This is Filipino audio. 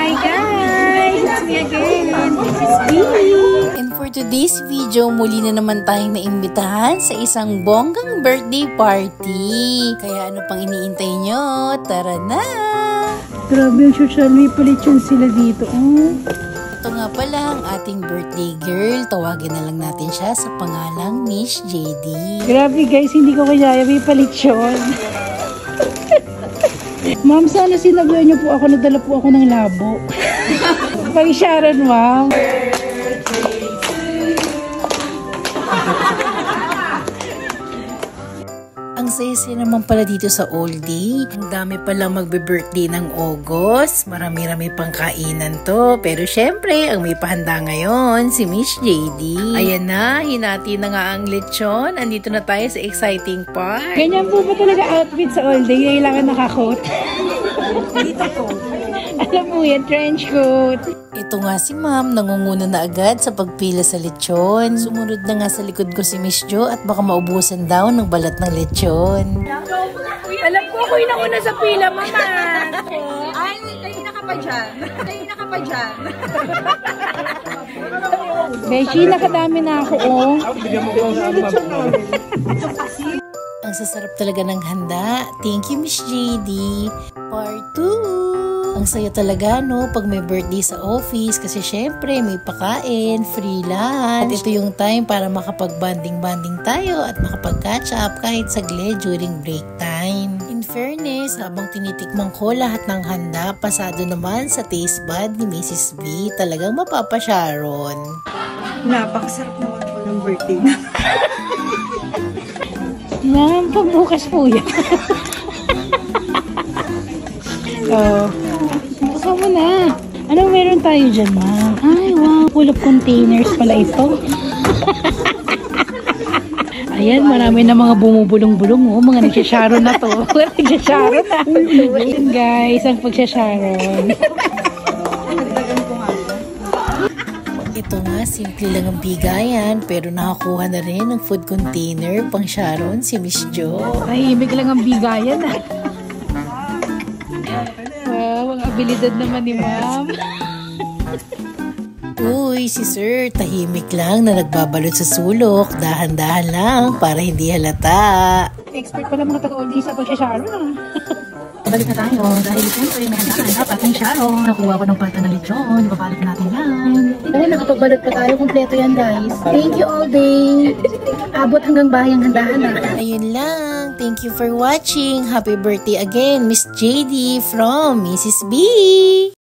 Hi guys! It's me again, Mrs. B. And for today's video, muli na naman tayong naimbitahan sa isang bonggang birthday party. Kaya ano pang iniintay nyo? Tara na! Grabe yung social media palityon sila dito. Ito nga pala ang ating birthday girl. Tawagin na lang natin siya sa pangalang Miss JD. Grabe guys, hindi ko kaya may palityon. Ma'am, sana sinabihan niyo po ako, nadala po ako ng labo. Pag-isyaran, ma'am. Ang saya-saya naman pala dito sa Oldie. Ang dami palang magbe-birthday ng August. Marami-rami pang kainan to. Pero syempre, ang may pahanda ngayon, si Miss JD. Ayan na, hinati na nga ang lechon. Andito na tayo sa exciting part. Ganyan po ba talaga outfit sa Oldie? Kailangan nakakot. Dito po. Alam mo yan, trench coat. Ito nga si ma'am, nangunguna na agad sa pagpila sa lechon. Sumunod na nga sa likod ko si Miss Jo at baka maubusan daw ng balat ng lechon. Alam ko, ako yung nauna sa pila, mama. Ay, kayo na ka pa dyan. Kayo na ka pa dyan. Beshi, nakadami na ako, oh. Ang sasarap talaga ng handa. Thank you, Miss JD. Part 2. Ang saya talaga, no, pag may birthday sa office kasi syempre may pakain, free lunch. At ito yung time para makapag-banding-banding tayo at makapag-catch up kahit saglit during break time. In fairness, habang tinitikman ko lahat ng handa, pasado naman sa taste bud ni Mrs. B. Talagang mapapasyaron. Napakasarap naman po ng birthday na. Ma'am, pagbukas po yan. Oh. Kasama na. Anong meron tayo dyan, ma'am? Ay, wow. Full of containers pala ito. Ayan, marami na mga bumubulong-bulong. Oh. Mga nagsasharon na to. Nagsasharon na. Ayan, guys, ang pagsasharon. Ito nga, simple lang ang bigayan. Pero nakakuha na rin ng food container pang Sharon si Miss Jo. Ay, ibig lang ang bigayan, ah. Wow, ang abilidad naman ni ma'am. Uy, si sir, tahimik lang na nagbabalot sa sulok. Dahan-dahan lang para hindi halata. Expert pala mga taga-Oldie sa pag-sharon, ah. Balik na tayo dahil siyempre may handaan dapat ng Sharon. Nakuha ko ng pata ng lechon. Babalot natin yan. Oo, nakapagbalot pa tayo. Kompleto yan, guys. Thank you all day. Abot hanggang bahay ang handahan na. Ayun lang. Thank you for watching. Happy birthday again, Miss JD from Mrs. B.